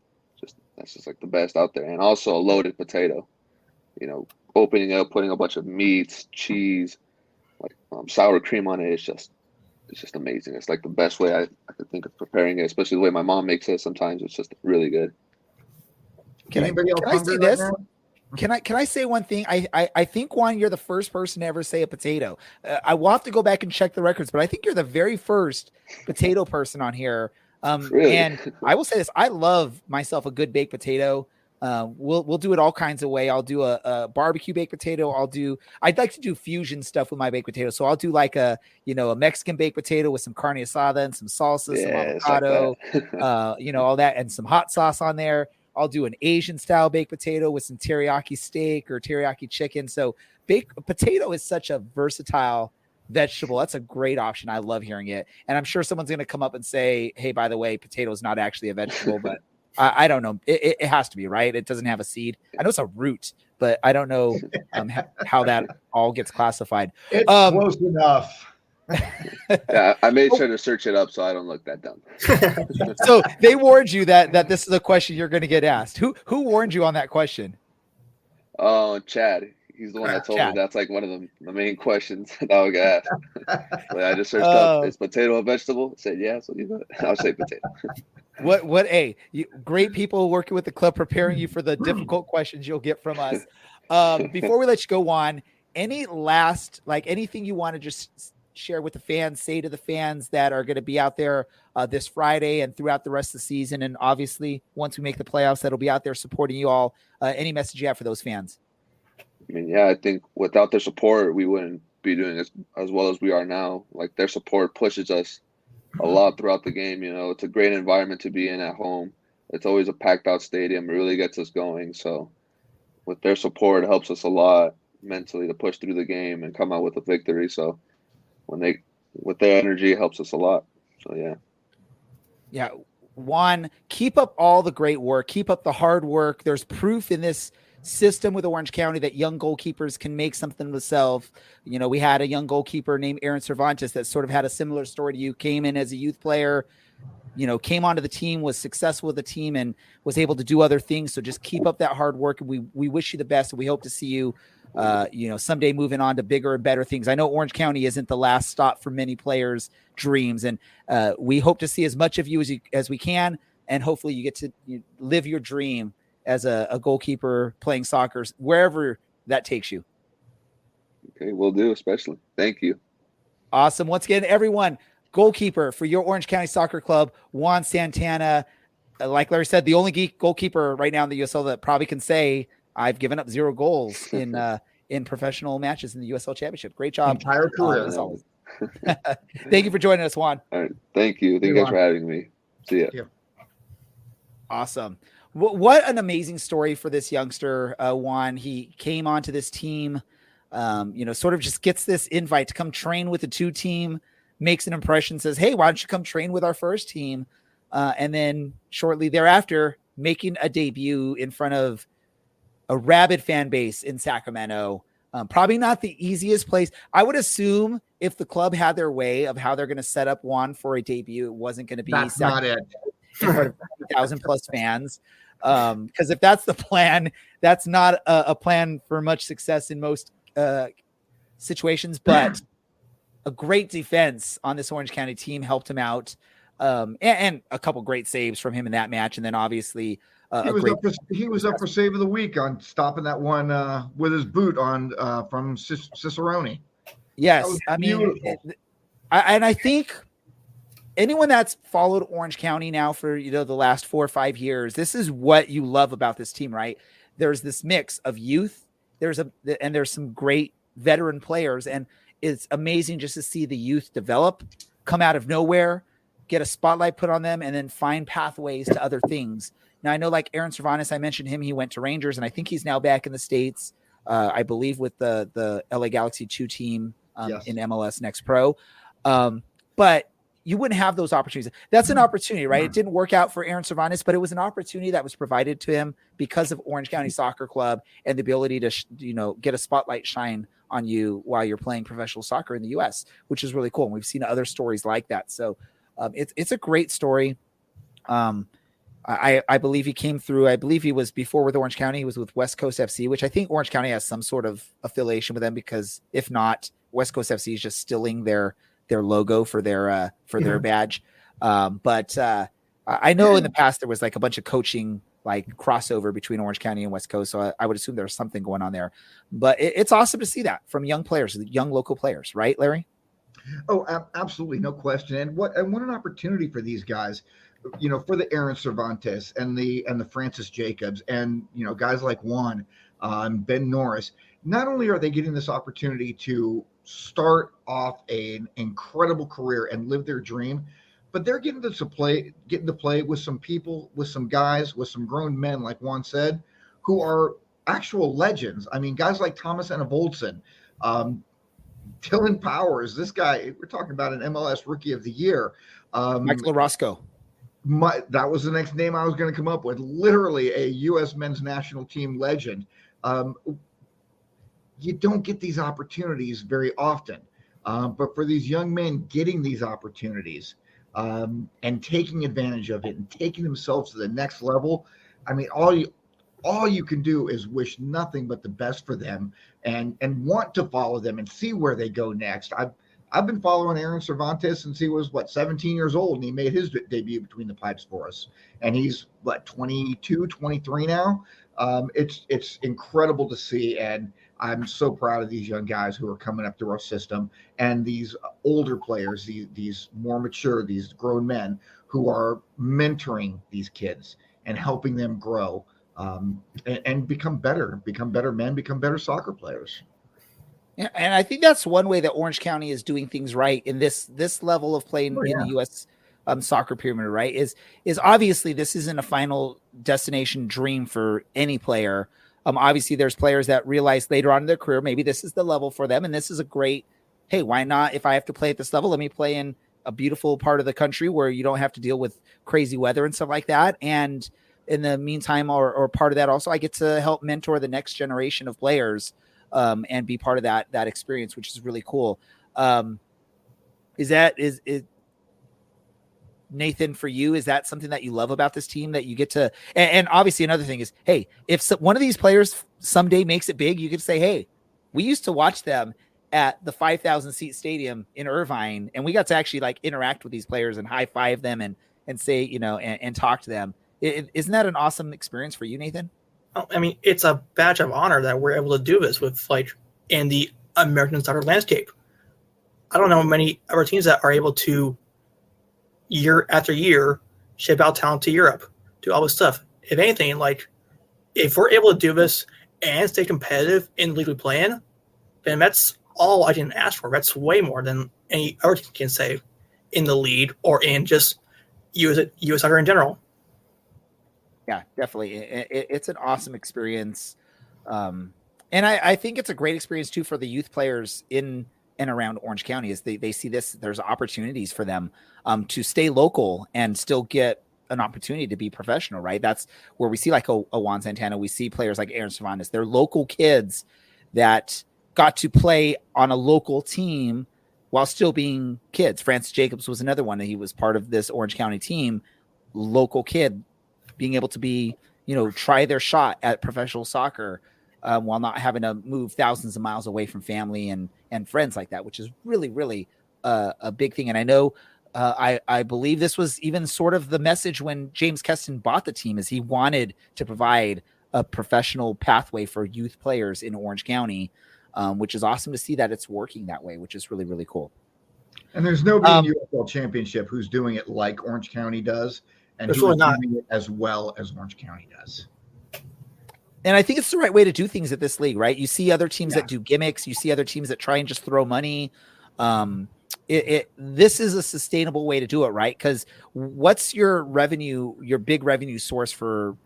That's just like the best out there. And also a loaded potato. Opening up, putting a bunch of meats, cheese, like sour cream on it. It's just amazing. It's like the best way I could think of preparing it, especially the way my mom makes it. Sometimes it's just really good. Can I say this? Can I say one thing? I think, Juan, you're the first person to ever say a potato. I will have to go back and check the records, but I think you're the very first potato person on here. Really? And I will say this: I love myself a good baked potato. We'll do it all kinds of way. I'll do a barbecue baked potato. I'd like to do fusion stuff with my baked potato. So I'll do like a Mexican baked potato with some carne asada and some salsa, some avocado, like all that, and some hot sauce on there. I'll do an Asian style baked potato with some teriyaki steak or teriyaki chicken. So baked potato is such a versatile vegetable. That's a great option. I love hearing it. And I'm sure someone's going to come up and say, hey, by the way, potato is not actually a vegetable, but I don't know. It has to be, right? It doesn't have a seed. I know it's a root, but I don't know how that all gets classified. It's close enough. Yeah, I made sure to search it up so I don't look that dumb. So they warned you that this is a question you're going to get asked. Who warned you on that question? Oh, Chad. He's the one that told me that's like one of the main questions that I would get asked. I just searched up, is potato a vegetable? I said, yeah, so I'll say potato. Great people working with the club, preparing you for the difficult questions you'll get from us. Before we let you go on, any last, anything you want to just share with the fans, say to the fans that are going to be out there this Friday and throughout the rest of the season, and obviously once we make the playoffs, that'll be out there supporting you all. Any message you have for those fans? I think without their support, we wouldn't be doing as well as we are now. Like, their support pushes us a lot throughout the game. It's a great environment to be in at home. It's always a packed out stadium. It really gets us going. So with their support, it helps us a lot mentally to push through the game and come out with a victory. So with their energy, it helps us a lot. So yeah. Juan, keep up all the great work. Keep up the hard work. There's proof in this system with Orange County that young goalkeepers can make something of themselves. You know, we had a young goalkeeper named Aaron Cervantes that sort of had a similar story to you, came in as a youth player, you know, came onto the team, was successful with the team, and was able to do other things. So just keep up that hard work. And we wish you the best. And we hope to see you, you know, someday moving on to bigger and better things. I know Orange County isn't the last stop for many players' dreams. And we hope to see as much of you as we can. And hopefully you get to live your dream as a goalkeeper playing soccer, wherever that takes you. Okay, will do, especially. Thank you. Awesome. Once again, everyone, goalkeeper for your Orange County Soccer Club, Juan Santana. Like Larry said, the only goalkeeper right now in the USL that probably can say I've given up 0 goals in professional matches in the USL Championship. Great job. Entire career. As always. Thank you for joining us, Juan. All right. Thank you. Thank you guys for having me. See ya. Awesome. What an amazing story for this youngster, Juan. He came onto this team, you know, sort of just gets this invite to come train with the 2 team, makes an impression, says, hey, why don't you come train with our first team? And then shortly thereafter, making a debut in front of a rabid fan base in Sacramento. Probably not the easiest place. I would assume if the club had their way of how they're going to set up Juan for a debut, it wasn't going to be That's not it. in front of 1,000 plus fans. Because if that's the plan, that's not a plan for much success in most situations. But a great defense on this Orange County team helped him out, and a couple great saves from him in that match. And then obviously he was up for save of the week on stopping that one with his boot on from Cicerone. Yes, I mean, I think anyone that's followed Orange County now for, you know, the last 4 or 5 years, this is what you love about this team, right? There's this mix of youth, there's some great veteran players, and it's amazing just to see the youth develop, come out of nowhere, get a spotlight put on them, and then find pathways to other things. Now, I know like Aaron Cervantes, I mentioned him, he went to Rangers, and I think he's now back in the States, I believe with the LA Galaxy 2 team in MLS Next Pro. But you wouldn't have those opportunities. That's an opportunity, right? It didn't work out for Aaron Cervantes, but it was an opportunity that was provided to him because of Orange County Soccer Club and the ability to, get a spotlight shine on you while you're playing professional soccer in the U.S., which is really cool. And we've seen other stories like that. So it's a great story. I believe he came through. I believe he was before with Orange County. He was with West Coast FC, which I think Orange County has some sort of affiliation with them, because if not, West Coast FC is just stealing their logo for their badge. But I know in the past there was like a bunch of coaching like crossover between Orange County and West Coast. So I would assume there's something going on there, but it's awesome to see that from young players, young local players, right, Larry? Oh, absolutely. No question. And what an opportunity for these guys, for the Aaron Cervantes and the Francis Jacobs and, guys like Juan, Ben Norris. Not only are they getting this opportunity to start off an incredible career and live their dream, but they're getting to play with some people, with some guys, with some grown men, like Juan said, who are actual legends. I mean, guys like Thomas Enevoldsen, Dylan Powers, this guy, we're talking about an MLS Rookie of the Year. Michael Orozco. That was the next name I was going to come up with. Literally a U.S. men's national team legend. You don't get these opportunities very often. But for these young men getting these opportunities and taking advantage of it and taking themselves to the next level, I mean, all you can do is wish nothing but the best for them and want to follow them and see where they go next. I've been following Aaron Cervantes since he was 17 years old, and he made his debut between the pipes for us. And he's 22, 23 now. It's incredible to see, and I'm so proud of these young guys who are coming up through our system, and these older players, these more mature, these grown men who are mentoring these kids and helping them grow and become better men, become better soccer players. Yeah, and I think that's one way that Orange County is doing things right in this level of play in the U.S. Soccer pyramid, right? Is obviously this isn't a final destination dream for any player. Obviously, there's players that realize later on in their career, maybe this is the level for them, and this is a great, hey, why not? If I have to play at this level, let me play in a beautiful part of the country where you don't have to deal with crazy weather and stuff like that. in the meantime, or part of that also, I get to help mentor the next generation of players, and be part of that experience, which is really cool. Is Nathan, for you, is that something that you love about this team, that you get to, and obviously another thing is, hey, if one of these players someday makes it big, you could say, hey, we used to watch them at the 5,000 seat stadium in Irvine, and we got to actually like interact with these players and high five them and say, and talk to them. Isn't that an awesome experience for you, Nathan? I mean, it's a badge of honor that we're able to do this with, like, in the American soccer landscape. I don't know many other teams that are able to, year after year, ship out talent to Europe, do all this stuff. If anything, like, if we're able to do this and stay competitive in the league we play in, then that's all I can ask for. That's way more than any other team can say in the league or in just US soccer in general. Yeah, definitely. It's an awesome experience. And I think it's a great experience too for the youth players in and around Orange County, as they see this, there's opportunities for them to stay local and still get an opportunity to be professional, right? That's where we see like a Juan Santana. We see players like Aaron Cervantes. They're local kids that got to play on a local team while still being kids. Francis Jacobs was another one. He was part of this Orange County team, local kid, being able to be, try their shot at professional soccer while not having to move thousands of miles away from family and friends like that, which is really, really a big thing. And I know I believe this was even sort of the message when James Keston bought the team, is he wanted to provide a professional pathway for youth players in Orange County, which is awesome to see that it's working that way, which is really, really cool. And there's nobody in USL Championship who's doing it like Orange County does, and who's doing it as well as Orange County does. And I think it's the right way to do things at this league, right? You see other teams that do gimmicks. You see other teams that try and just throw money. This is a sustainable way to do it, right? Because what's your revenue, your big revenue source for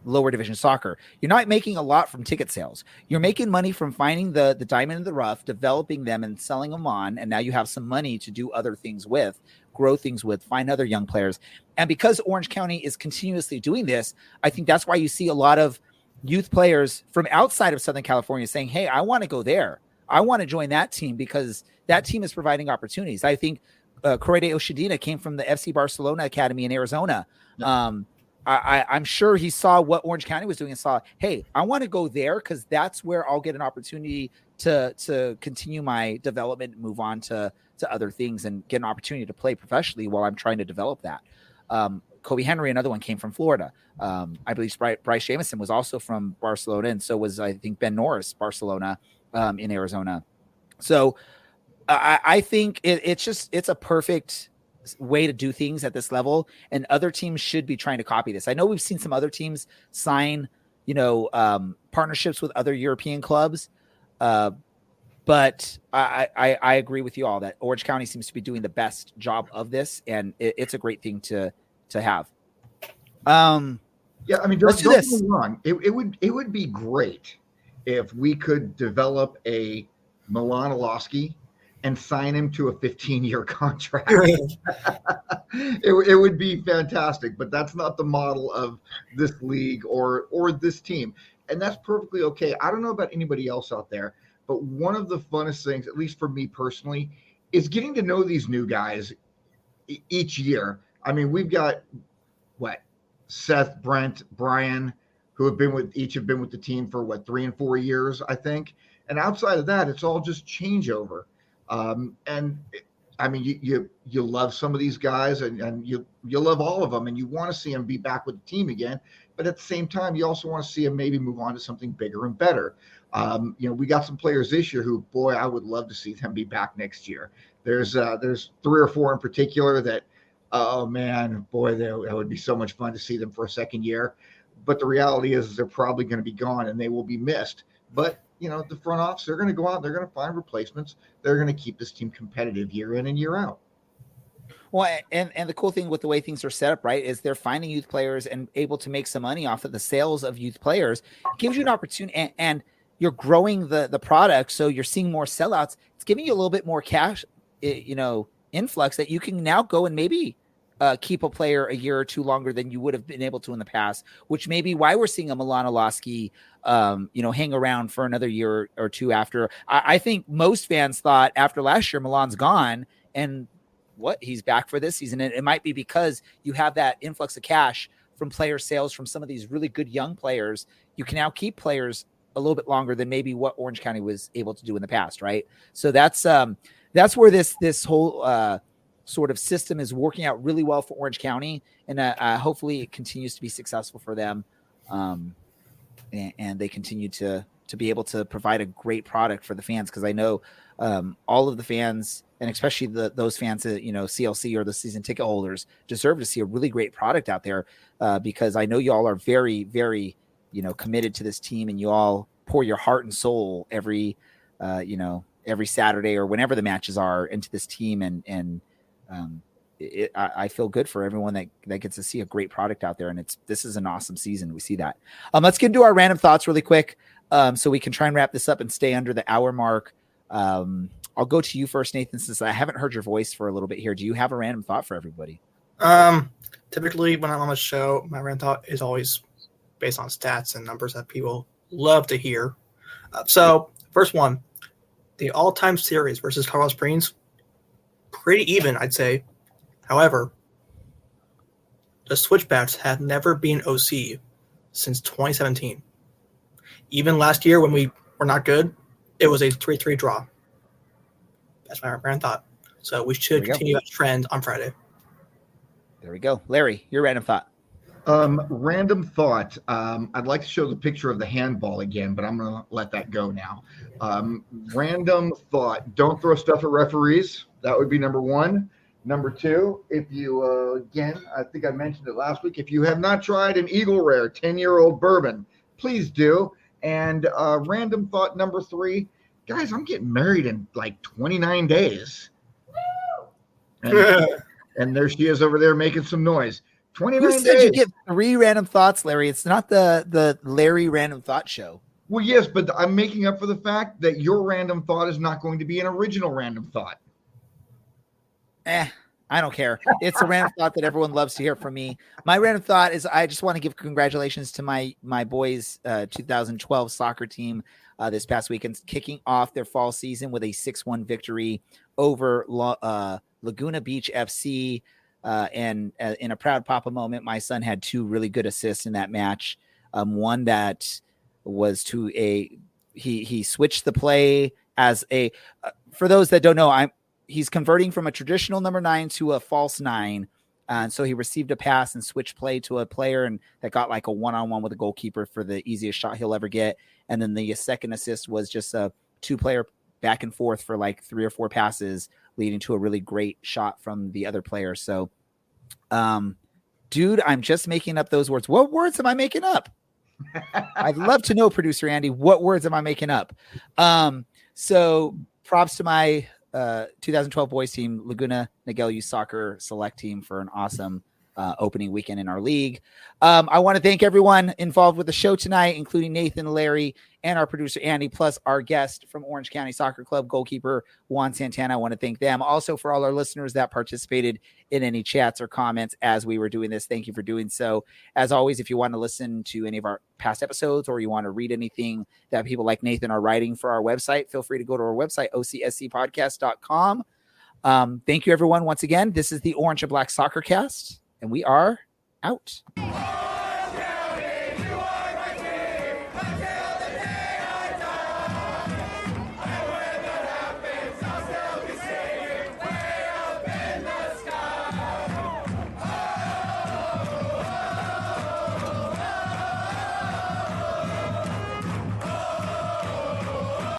lower division soccer? You're not making a lot from ticket sales. You're making money from finding the diamond in the rough, developing them and selling them on. And now you have some money to do other things with, grow things with, find other young players. And because Orange County is continuously doing this, I think that's why you see a lot of youth players from outside of Southern California saying, hey, I want to go there. I want to join that team because that team is providing opportunities. I think Correde Oshadina came from the FC Barcelona Academy in Arizona. I'm sure he saw what Orange County was doing and saw, hey, I want to go there because that's where I'll get an opportunity to continue my development, move on to other things and get an opportunity to play professionally while I'm trying to develop that. Kobe Henry, another one, came from Florida. I believe Bryce Jamison was also from Barcelona, and so was, I think, Ben Norris, Barcelona, in Arizona. So I think it's a perfect way to do things at this level, and other teams should be trying to copy this. I know we've seen some other teams sign, partnerships with other European clubs, but I agree with you all that Orange County seems to be doing the best job of this, and it's a great thing to have. Yeah, I mean, don't get me wrong. It would be great if we could develop a Milan Alowski and sign him to a 15-year contract. It would be fantastic, but that's not the model of this league or this team, and that's perfectly okay. I don't know about anybody else out there, but one of the funnest things, at least for me personally, is getting to know these new guys each year. I mean, we've got Seth, Brent, Brian, who have been with the team for 3 and 4 years, I think. And outside of that, it's all just changeover. And I mean, you love some of these guys, and you love all of them, and you want to see them be back with the team again. But at the same time, you also want to see them maybe move on to something bigger and better. We got some players this year who, boy, I would love to see them be back next year. There's 3 or 4 in particular that, oh man, boy, that would be so much fun to see them for a second year. But the reality is they're probably going to be gone and they will be missed. But the front office, they're going to go out and they're going to find replacements. They're going to keep this team competitive year in and year out. Well, and the cool thing with the way things are set up, right, is they're finding youth players and able to make some money off of the sales of youth players. It gives you an opportunity, and you're growing the product, so you're seeing more sellouts. It's giving you a little bit more cash, influx that you can now go and maybe keep a player a year or two longer than you would have been able to in the past, which may be why we're seeing a Milan Olaski, hang around for another year or two after. I think most fans thought after last year, Milan's gone, and he's back for this season. And it might be because you have that influx of cash from player sales from some of these really good young players. You can now keep players a little bit longer than maybe what Orange County was able to do in the past. Right. So that's where this whole, sort of system is working out really well for Orange County, and hopefully it continues to be successful for them, and they continue to be able to provide a great product for the fans, because I know all of the fans, and especially those fans that CLC or the season ticket holders, deserve to see a really great product out there, because I know you all are very, very committed to this team, and you all pour your heart and soul every Saturday or whenever the matches are into this team, and I feel good for everyone that gets to see a great product out there. And this is an awesome season. We see that. Let's get into our random thoughts really quick. So we can try and wrap this up and stay under the hour mark. I'll go to you first, Nathan, since I haven't heard your voice for a little bit here. Do you have a random thought for everybody? Typically when I'm on the show, my random thought is always based on stats and numbers that people love to hear. So first one, the all-time series versus Colorado Springs, pretty even, I'd say. However, the Switchbacks have never been OC since 2017. Even last year when we were not good, it was a 3-3 draw. That's my random thought. So we should continue that trend on Friday. There we go. Larry, your random thought. Random thought. I'd like to show the picture of the handball again, but I'm going to let that go now. Random thought. Don't throw stuff at referees. That would be number one. Number two, if you, again, I think I mentioned it last week, if you have not tried an Eagle Rare 10-year-old bourbon, please do. And random thought number three, guys, I'm getting married in like 29 days. And there she is over there making some noise. 29 Who said days. You get 3 random thoughts, Larry? It's not the Larry Random Thought Show. Well, yes, but I'm making up for the fact that your random thought is not going to be an original random thought. I don't care. It's a random thought that everyone loves to hear from me. My random thought is I just want to give congratulations to my boys' 2012 soccer team this past weekend, kicking off their fall season with a 6-1 victory over Laguna Beach FC. And in a proud papa moment, my son had 2 really good assists in that match. One that was he switched the play as for those that don't know, he's converting from a traditional number 9 to a false 9. And so he received a pass and switched play to a player and that got like a one-on-one with a goalkeeper for the easiest shot he'll ever get. And then the second assist was just a 2-player back and forth for like 3 or 4 passes, leading to a really great shot from the other player. So, dude, I'm just making up those words. What words am I making up? I'd love to know, producer Andy, what words am I making up? So props to my 2012 boys team, Laguna Niguel Youth Soccer Select Team, for an awesome opening weekend in our league. I want to thank everyone involved with the show tonight, including Nathan, Larry, and our producer Andy, plus our guest from Orange County Soccer Club, goalkeeper Juan Santana. I want to thank them. Also, for all our listeners that participated in any chats or comments as we were doing this, thank you for doing so. As always, if you want to listen to any of our past episodes or you want to read anything that people like Nathan are writing for our website, feel free to go to our website, OCSCpodcast.com. Thank you, everyone. Once again, this is the Orange and Black Soccer Cast, and we are out.